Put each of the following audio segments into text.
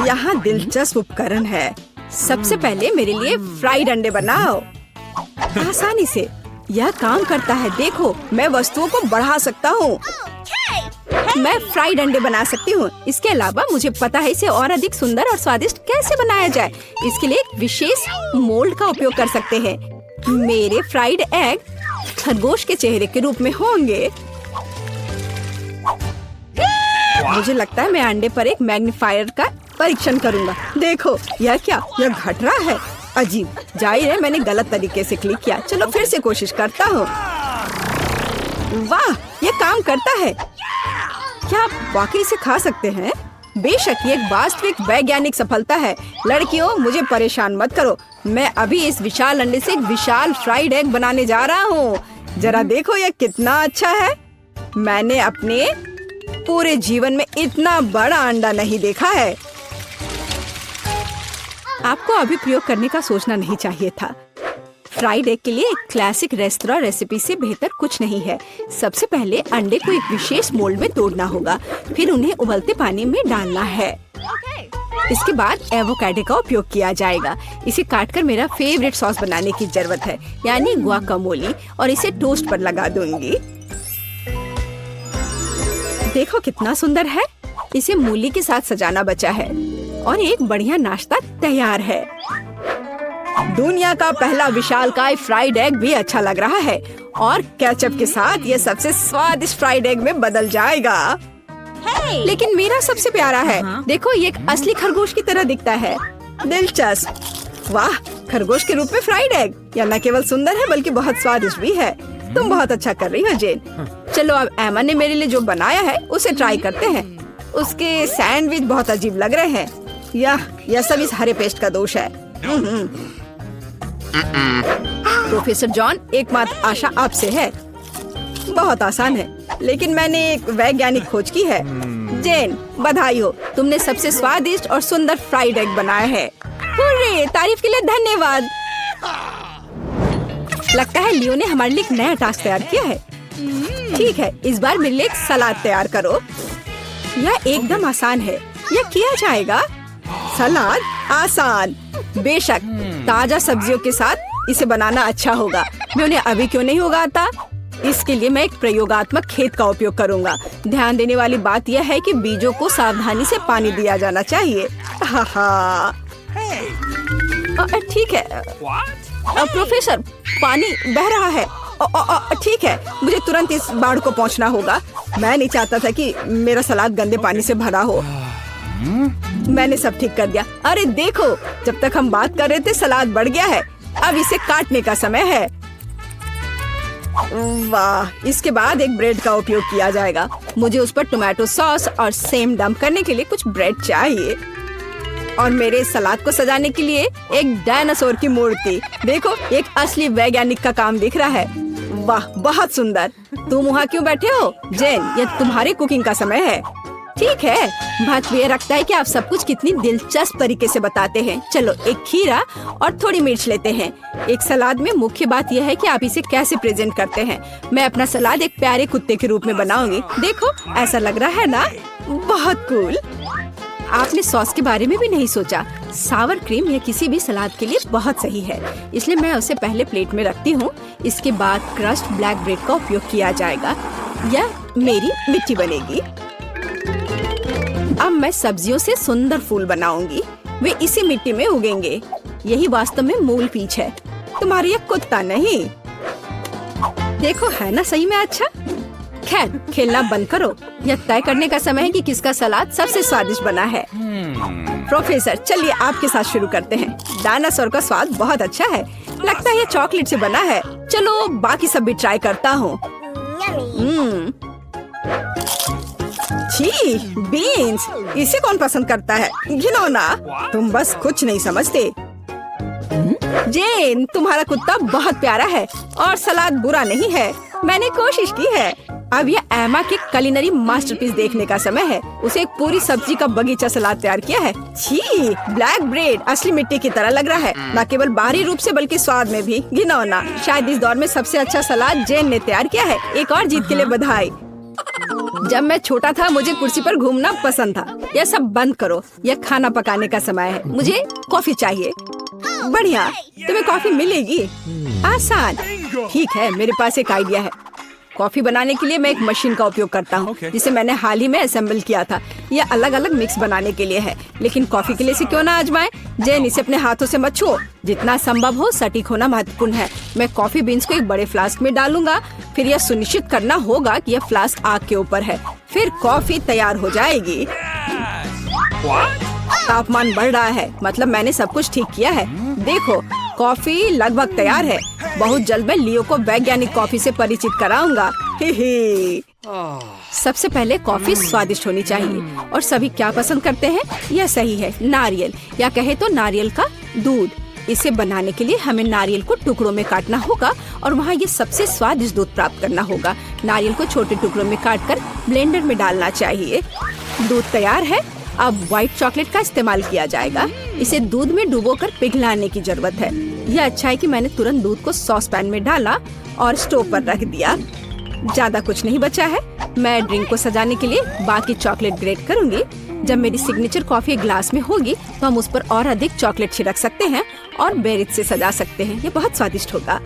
यहाँ दिलचस्प उपकरण है। सबसे पहले मेरे लिए फ्राइड अंडे बनाओ। आसानी से यह काम करता है। देखो, मैं वस्तुओं को बढ़ा सकता हूँ। मैं फ्राइड अंडे बना सकती हूँ। इसके अलावा मुझे पता है इसे और अधिक सुंदर और स्वादिष्ट कैसे बनाया जाए। इसके लिए एक विशेष मोल्ड का उपयोग कर सकते हैं। मेरे फ्राइड एग खरगोश के चेहरे के रूप में होंगे। मुझे लगता है मैं अंडे पर एक मैग्नीफायर का परीक्षण करूंगा। देखो, यह क्या? यह घट रहा है। अजीब। जाहिर है मैंने गलत तरीके से क्लिक किया। चलो फिर से कोशिश करता हूँ। वाह, यह काम करता है। क्या आप वाकई इसे खा सकते हैं? बेशक, ये एक वास्तविक वैज्ञानिक सफलता है। लड़कियों, मुझे परेशान मत करो। मैं अभी इस विशाल अंडे से एक विशाल फ्राइड एग बनाने जा रहा हूँ। जरा देखो यह कितना अच्छा है। मैंने अपने पूरे जीवन में इतना बड़ा अंडा नहीं देखा है। आपको अभी प्रयोग करने का सोचना नहीं चाहिए था। फ्राइड एग के लिए एक क्लासिक रेस्तरां रेसिपी से बेहतर कुछ नहीं है। सबसे पहले अंडे को एक विशेष मोल्ड में तोड़ना होगा, फिर उन्हें उबलते पानी में डालना है। इसके बाद एवोकाडो का उपयोग किया जाएगा। इसे काटकर मेरा फेवरेट सॉस बनाने की जरूरत है, यानी गुआकामोली, और इसे टोस्ट पर लगा दूंगी। देखो कितना सुंदर है। इसे मूली के साथ सजाना बचा है और एक बढ़िया नाश्ता तैयार है। दुनिया का पहला विशालकाय फ्राइड एग भी अच्छा लग रहा है और केचप के साथ ये सबसे स्वादिष्ट फ्राइड एग में बदल जाएगा। लेकिन मेरा सबसे प्यारा है। देखो, ये एक असली खरगोश की तरह दिखता है। दिलचस्प। वाह, खरगोश के रूप में फ्राइड एग। यह न केवल सुंदर है बल्कि बहुत स्वादिष्ट भी है। तुम बहुत अच्छा कर रही हो जेन। चलो अब एमा ने मेरे लिए जो बनाया है उसे ट्राई करते हैं। उसके सैंडविच बहुत अजीब लग रहे हैं। यह सब इस हरे पेस्ट का दोष है। प्रोफेसर जॉन, एकमात्र आशा आपसे है। बहुत आसान है, लेकिन मैंने एक वैज्ञानिक खोज की है। जेन, बधाई हो, तुमने सबसे स्वादिष्ट और सुंदर फ्राइड एग बनाया है। हुर्रे, तारीफ के लिए धन्यवाद। लगता है लियो ने हमारे लिए एक नया टास्क तैयार किया है। ठीक है, इस बार मेरे लिए एक सलाद तैयार करो। यह एकदम आसान है, यह किया जाएगा। सलाद आसान। बेशक, ताजा सब्जियों के साथ इसे बनाना अच्छा होगा। मैं उन्हें अभी क्यों नहीं उगाता? इसके लिए मैं एक प्रयोगात्मक खेत का उपयोग करूंगा। ध्यान देने वाली बात यह है कि बीजों को सावधानी से पानी दिया जाना चाहिए। ठीक है। प्रोफेसर, पानी बह रहा है। ठीक है, मुझे तुरंत इस बाढ़ को पहुंचना होगा। मैं नहीं चाहता था कि मेरा सलाद गंदे पानी से भरा हो। मैंने सब ठीक कर दिया। अरे देखो, जब तक हम बात कर रहे थे सलाद बढ़ गया है। अब इसे काटने का समय है। वाह, इसके बाद एक ब्रेड का उपयोग किया जाएगा। मुझे उस पर टोमेटो सॉस और सेम डंप करने के लिए कुछ ब्रेड चाहिए। और मेरे सलाद को सजाने के लिए एक डायनासोर की मूर्ति। देखो, एक असली वैज्ञानिक का काम दिख रहा है। वाह, बहुत सुंदर। तुम वहाँ क्यों बैठे हो? जेन, यह तुम्हारी कुकिंग का समय है। ठीक है, महत्व ये रखता है कि आप सब कुछ कितनी दिलचस्प तरीके से बताते हैं। चलो, एक खीरा और थोड़ी मिर्च लेते हैं। एक सलाद में मुख्य बात यह है कि आप इसे कैसे प्रेजेंट करते हैं। मैं अपना सलाद एक प्यारे कुत्ते के रूप में बनाऊंगी। देखो, ऐसा लग रहा है ना? बहुत कूल। आपने सॉस के बारे में भी नहीं सोचा। सावर क्रीम यह किसी भी सलाद के लिए बहुत सही है, इसलिए मैं उसे पहले प्लेट में रखती हूँ। इसके बाद क्रस्ट ब्लैक ब्रेड का उपयोग किया जाएगा। यह मेरी मिट्टी बनेगी। अब मैं सब्जियों से सुंदर फूल बनाऊंगी। वे इसी मिट्टी में उगेंगे। यही वास्तव में मूल पीच है, तुम्हारी यह कुत्ता नहीं। देखो, है ना सही में अच्छा? खैर, खेलना बंद करो। यह तय करने का समय है कि किसका सलाद सबसे स्वादिष्ट बना है। प्रोफेसर, चलिए आपके साथ शुरू करते हैं। डायनासोर का स्वाद बहुत अच्छा है। लगता है यह चॉकलेट से बना है। चलो बाकी सब भी ट्राई करता हूँ। छी, बीन्स, इसे कौन पसंद करता है? घिनौना। तुम बस कुछ नहीं समझते। जेन, तुम्हारा कुत्ता बहुत प्यारा है और सलाद बुरा नहीं है। मैंने कोशिश की है। अब यह एमा के कुलिनरी मास्टरपीस देखने का समय है। उसे एक पूरी सब्जी का बगीचा सलाद तैयार किया है। छी, ब्लैक ब्रेड असली मिट्टी की तरह लग रहा है, न केवल बाहरी रूप से बल्कि स्वाद में भी। घिनौना। शायद इस दौर में सबसे अच्छा सलाद जेन ने तैयार किया है। एक और जीत के लिए बधाई। जब मैं छोटा था मुझे कुर्सी पर घूमना पसंद था। यह सब बंद करो, यह खाना पकाने का समय है। मुझे कॉफी चाहिए। बढ़िया, तुम्हें कॉफी मिलेगी। आसान। ठीक है, मेरे पास एक आइडिया है। कॉफी बनाने के लिए मैं एक मशीन का उपयोग करता हूँ, जिसे मैंने हाल ही में असेंबल किया था। यह अलग अलग मिक्स बनाने के लिए है, लेकिन कॉफी के लिए इसे क्यों ना आजमाएं। जेन, इसे अपने हाथों से मत छुओ। जितना संभव हो सटीक होना महत्वपूर्ण है। मैं कॉफी बीन्स को एक बड़े फ्लास्क में डालूंगा। फिर यह सुनिश्चित करना होगा कि यह फ्लास्क आग के ऊपर है। फिर कॉफी तैयार हो जाएगी। तापमान बढ़ रहा है, मतलब मैंने सब कुछ ठीक किया है। देखो, कॉफी लगभग तैयार है। बहुत जल्द मैं लियो को वैज्ञानिक कॉफी से परिचित कराऊंगा। सबसे पहले कॉफी स्वादिष्ट होनी चाहिए, और सभी क्या पसंद करते हैं? यह सही है, नारियल, या कहे तो नारियल का दूध। इसे बनाने के लिए हमें नारियल को टुकड़ों में काटना होगा और वहाँ ये सबसे स्वादिष्ट दूध प्राप्त करना होगा। नारियल को छोटे टुकड़ों में काटकर ब्लेंडर में डालना चाहिए। दूध तैयार है। अब व्हाइट चॉकलेट का इस्तेमाल किया जाएगा। इसे दूध में डुबोकर पिघलाने की जरूरत है। यह अच्छा है कि मैंने तुरंत दूध को सॉस पैन में डाला और स्टोव पर रख दिया। ज्यादा कुछ नहीं बचा है। मैं ड्रिंक को सजाने के लिए बाकी चॉकलेट ग्रेट करूंगी। जब मेरी सिग्नेचर कॉफी ग्लास में होगी तो हम उस पर और अधिक चॉकलेट छिड़क सकते हैं और बेरीज से सजा सकते हैं। ये बहुत स्वादिष्ट होगा।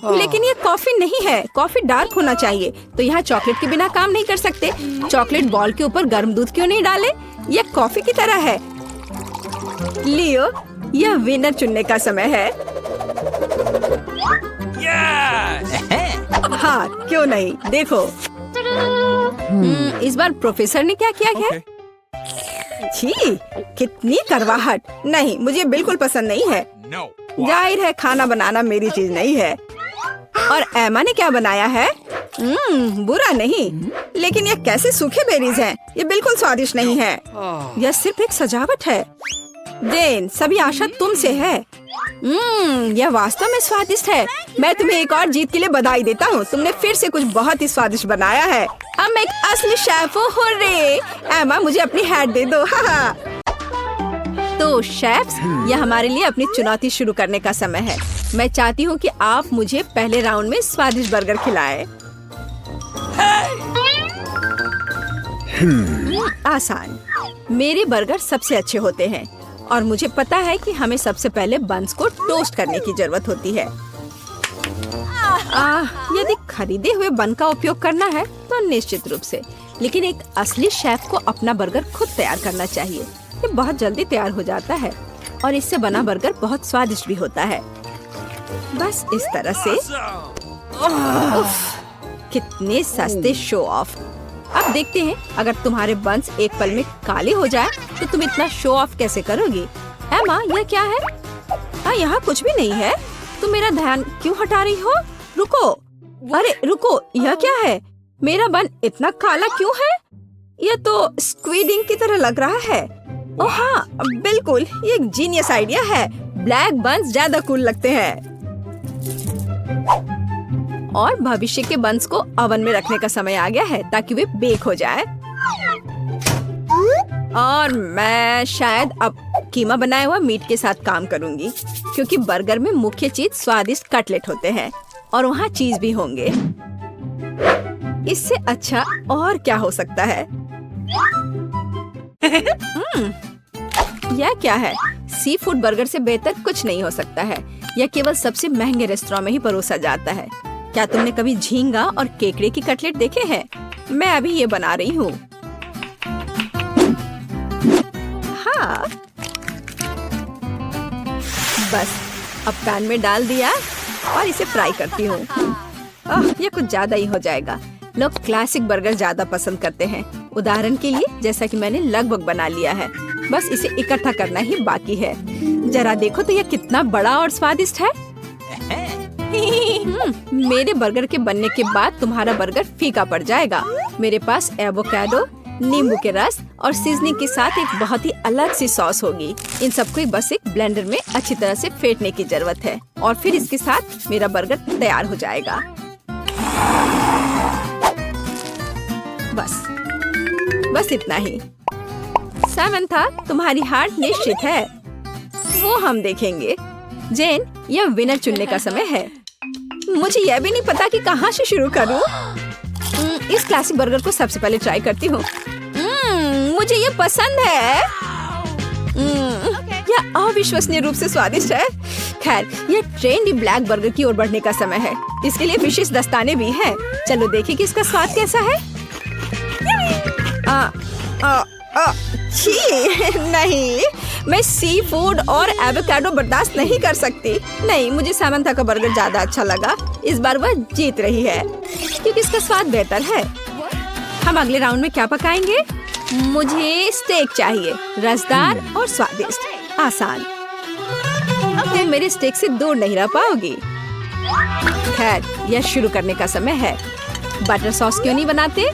लेकिन ये कॉफी नहीं है, कॉफी डार्क होना चाहिए। तो यहाँ चॉकलेट के बिना काम नहीं कर सकते। चॉकलेट बॉल के ऊपर गर्म दूध क्यों नहीं डाले? यह कॉफी की तरह है। लियो, यह विनर चुनने का समय है। हाँ, क्यों नहीं, देखो। इस बार प्रोफेसर ने क्या किया है? छी, कितनी करवाहट। नहीं, मुझे बिल्कुल पसंद नहीं है। जाहिर है खाना बनाना मेरी चीज नहीं है। और एमा ने क्या बनाया है? बुरा नहीं, लेकिन ये कैसे सूखे बेरीज हैं? ये बिल्कुल स्वादिष्ट नहीं है। यह सिर्फ एक सजावट है। जेन, सभी आशा तुमसे है। यह वास्तव में स्वादिष्ट है। मैं तुम्हें एक और जीत के लिए बधाई देता हूँ। तुमने फिर से कुछ बहुत ही स्वादिष्ट बनाया है। अब मैं एक असली शेफ हूँ। हुर्रे! एमा, मुझे अपनी हैट दे दो। तो शेफ्स, यह हमारे लिए अपनी चुनौती शुरू करने का समय है। मैं चाहती हूँ कि आप मुझे पहले राउंड में स्वादिष्ट बर्गर खिलाएं। आसान। मेरे बर्गर सबसे अच्छे होते हैं और मुझे पता है कि हमें सबसे पहले बन्स को टोस्ट करने की जरूरत होती है। यदि खरीदे हुए बन का उपयोग करना है तो निश्चित रूप से, लेकिन एक असली शेफ को अपना बर्गर खुद तैयार करना चाहिए। ये बहुत जल्दी तैयार हो जाता है और इससे बना बर्गर बहुत स्वादिष्ट भी होता है। बस इस तरह से। उफ, कितने सस्ते शो ऑफ। अब देखते हैं, अगर तुम्हारे बन्स एक पल में काले हो जाए तो तुम इतना शो ऑफ कैसे करोगी? एमा, यह क्या है? यहाँ कुछ भी नहीं है। तुम मेरा ध्यान क्यों हटा रही हो? रुको। अरे रुको, यह क्या है? मेरा बन इतना काला क्यों है? यह तो स्क्वीडिंग की तरह लग रहा है। ओह हाँ, बिल्कुल, ये एक जीनियस आइडिया है। ब्लैक बन्स ज्यादा कूल लगते हैं। और भविष्य के बन्स को ओवन में रखने का समय आ गया है ताकि वे बेक हो जाए। और मैं शायद अब कीमा बनाया हुआ मीट के साथ काम करूंगी, क्योंकि बर्गर में मुख्य चीज स्वादिष्ट कटलेट होते हैं और वहाँ चीज भी होंगे। इससे अच्छा और क्या हो सकता है? यह क्या है? सी फूड बर्गर से बेहतर कुछ नहीं हो सकता है। यह केवल सबसे महंगे रेस्टोरेंट में ही परोसा जाता है। क्या तुमने कभी झींगा और केकड़े की कटलेट देखे हैं? मैं अभी ये बना रही हूँ। हाँ, बस अब पैन में डाल दिया और इसे फ्राई करती हूँ। ये कुछ ज्यादा ही हो जाएगा। लोग क्लासिक बर्गर ज्यादा पसंद करते हैं। उदाहरण के लिए, जैसा कि मैंने लगभग बना लिया है, बस इसे इकट्ठा करना ही बाकी है। जरा देखो तो यह कितना बड़ा और स्वादिष्ट है। मेरे बर्गर के बनने के बाद तुम्हारा बर्गर फीका पड़ जाएगा। मेरे पास एवोकाडो, नींबू के रस और सीजनिंग के साथ एक बहुत ही अलग सी सॉस होगी। इन सबको बस एक ब्लेंडर में अच्छी तरह से फेंटने की जरूरत है और फिर इसके साथ मेरा बर्गर तैयार हो जाएगा। बस इतना ही। सामंथा, तुम्हारी हार निश्चित है। वो हम देखेंगे। जेन, यह विनर चुनने का समय है। मुझे यह भी नहीं पता कि कहाँ से शुरू करूं। इस क्लासिक बर्गर को सबसे पहले ट्राई करती हूँ। मुझे ये पसंद है। यह अविश्वसनीय रूप से स्वादिष्ट है। खैर, ये ट्रेंडी ब्लैक बर्गर की ओर बढ़ने का समय है। इसके लिए विशेष दस्ताने भी हैं। चलो देखें कि इसका स्वाद कैसा है। छी, नहीं, मैं सी फूड और एवोकाडो बर्दाश्त नहीं कर सकती। नहीं, मुझे सामंथा का बर्गर ज्यादा अच्छा लगा। इस बार वह जीत रही है क्योंकि इसका स्वाद बेहतर है। हम अगले राउंड में क्या पकाएंगे? मुझे स्टेक चाहिए, रसदार और स्वादिष्ट। आसान। तुम मेरे स्टेक से दूर नहीं रह पाओगी। खैर, यह शुरू करने का समय है। बटर सॉस क्यों नहीं बनाते?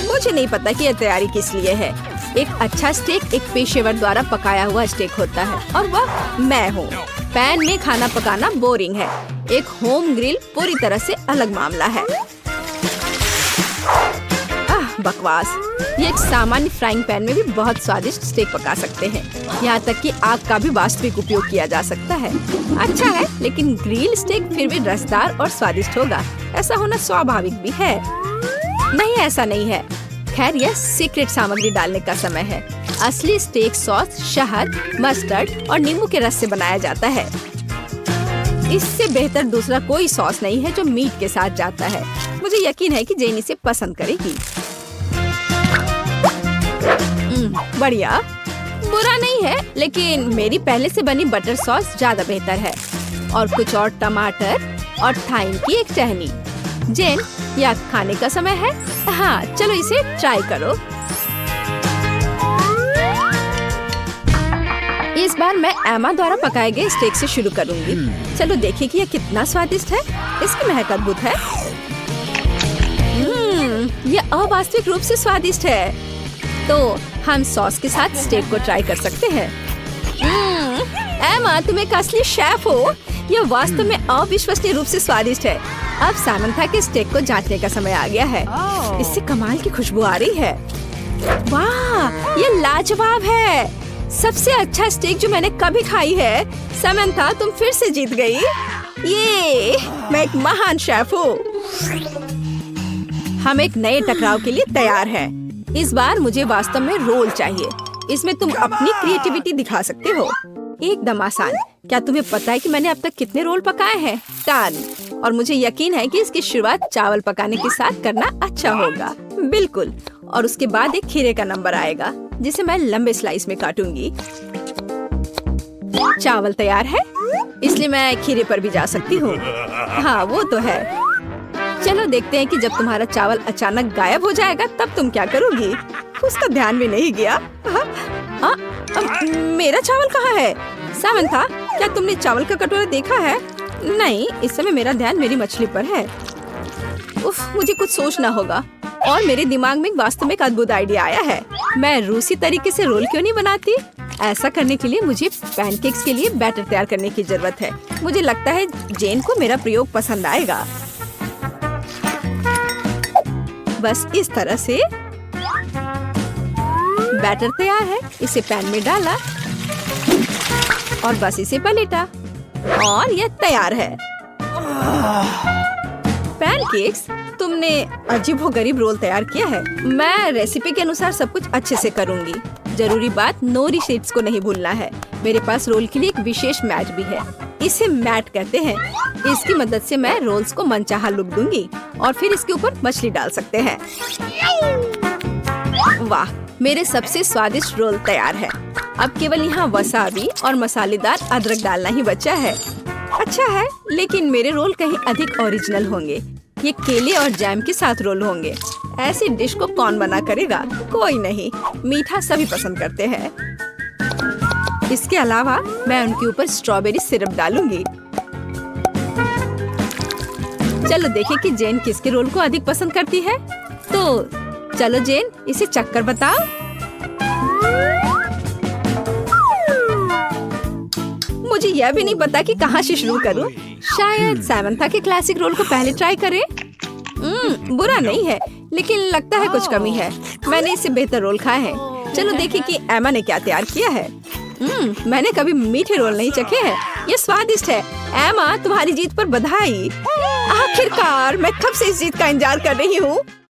मुझे नहीं पता कि यह तैयारी किस लिए है। एक अच्छा स्टेक एक पेशेवर द्वारा पकाया हुआ स्टेक होता है और वह मैं हूँ। पैन में खाना पकाना बोरिंग है। एक होम ग्रिल पूरी तरह से अलग मामला है। बकवास। ये एक सामान्य फ्राइंग पैन में भी बहुत स्वादिष्ट स्टेक पका सकते हैं। यहाँ तक कि आग का भी वास्तविक उपयोग किया जा सकता है। अच्छा है, लेकिन ग्रिल स्टेक फिर भी रसदार और स्वादिष्ट होगा। ऐसा होना स्वाभाविक भी है। नहीं, ऐसा नहीं है। खैर, यह सीक्रेट सामग्री डालने का समय है। असली स्टेक सॉस शहद, मस्टर्ड और नींबू के रस से बनाया जाता है। इससे बेहतर दूसरा कोई सॉस नहीं है जो मीट के साथ जाता है। मुझे यकीन है कि जेन इसे पसंद करेगी। बढ़िया। बुरा नहीं है, लेकिन मेरी पहले से बनी बटर सॉस ज्यादा बेहतर है। और कुछ और टमाटर और थाइम की एक टहनी। जेन, यह खाने का समय है। हाँ, चलो इसे ट्राई करो। इस बार मैं एमा द्वारा पकाए गए स्टेक से शुरू करूंगी। चलो देखिए कि यह कितना स्वादिष्ट है। इसकी महक अद्भुत है। यह अवास्तविक रूप से स्वादिष्ट है। तो हम सॉस के साथ स्टेक को ट्राई कर सकते हैं। एमा, तुम एक असली शेफ हो। यह वास्तव में अविश्वसनीय रूप से स्वादिष्ट है। अब सामंथा के स्टेक को जांचने का समय आ गया है। इससे कमाल की खुशबू आ रही है। वाह, ये लाजवाब है। सबसे अच्छा स्टेक जो मैंने कभी खाई है। सामंथा, तुम फिर से जीत गई। ये, मैं एक महान शेफ हूँ। हम एक नए टकराव के लिए तैयार हैं। इस बार मुझे वास्तव में रोल चाहिए। इसमें तुम अपनी क्रिएटिविटी दिखा सकते हो। एकदम आसान। क्या तुम्हें पता है कि मैंने अब तक कितने रोल पकाए हैं? 10। और मुझे यकीन है कि इसकी शुरुआत चावल पकाने के साथ करना अच्छा होगा। बिल्कुल। और उसके बाद एक खीरे का नंबर आएगा जिसे मैं लंबे स्लाइस में काटूंगी। चावल तैयार है, इसलिए मैं खीरे पर भी जा सकती हूँ। हाँ, वो तो है। चलो देखते हैं कि जब तुम्हारा चावल अचानक गायब हो जाएगा तब तुम क्या करोगी। उसका ध्यान भी नहीं गया। मेरा चावल कहाँ है? सामंथा, क्या तुमने चावल का कटोरा देखा है? नहीं, इस समय मेरा ध्यान मेरी मछली पर है। उफ, मुझे कुछ सोचना होगा। और मेरे दिमाग में वास्तव में एक अद्भुत आइडिया आया है। मैं रूसी तरीके से रोल क्यों नहीं बनाती? ऐसा करने के लिए मुझे पैनकेक्स के लिए बैटर तैयार करने की जरूरत है। मुझे लगता है जेन को मेरा प्रयोग पसंद आएगा। बस इस तरह से बैटर तैयार है। इसे पैन में डाला और बस इसे पलटा और यह तैयार है। पैनकेक्स, तुमने अजीबोगरीब रोल तैयार किया है। मैं रेसिपी के अनुसार सब कुछ अच्छे से करूंगी। जरूरी बात, नोरी शीट्स को नहीं भूलना है। मेरे पास रोल के लिए एक विशेष मैट भी है। इसे मैट कहते हैं। इसकी मदद से मैं रोल्स को मनचाहा लुक दूंगी और फिर इसके ऊपर मछली डाल सकते हैं। वाह, मेरे सबसे स्वादिष्ट रोल तैयार है। अब केवल यहाँ वसाबी और मसालेदार अदरक डालना ही बचा है। अच्छा है, लेकिन मेरे रोल कहीं अधिक ओरिजिनल होंगे। ये केले और जैम के साथ रोल होंगे। ऐसी डिश को कौन बना करेगा? कोई नहीं। मीठा सभी पसंद करते हैं। इसके अलावा मैं उनके ऊपर स्ट्रॉबेरी सिरप डालूंगी। चलो देखें कि जेन किसके रोल को अधिक पसंद करती है। तो चलो जेन, इसे चक्कर बताओ। मुझे यह भी नहीं पता कि कहाँ से शुरू करूं। शायद सामंथा के क्लासिक रोल को पहले ट्राई करें। बुरा नहीं है, लेकिन लगता है कुछ कमी है। मैंने इससे बेहतर रोल खाए हैं। चलो देखें कि एमा ने क्या तैयार किया है। मैंने कभी मीठे रोल नहीं चखे हैं। ये स्वादिष्ट है। एमा, तुम्हारी जीत पर बधाई। आखिरकार मैं कब से इस जीत का इंतजार कर रही हूँ।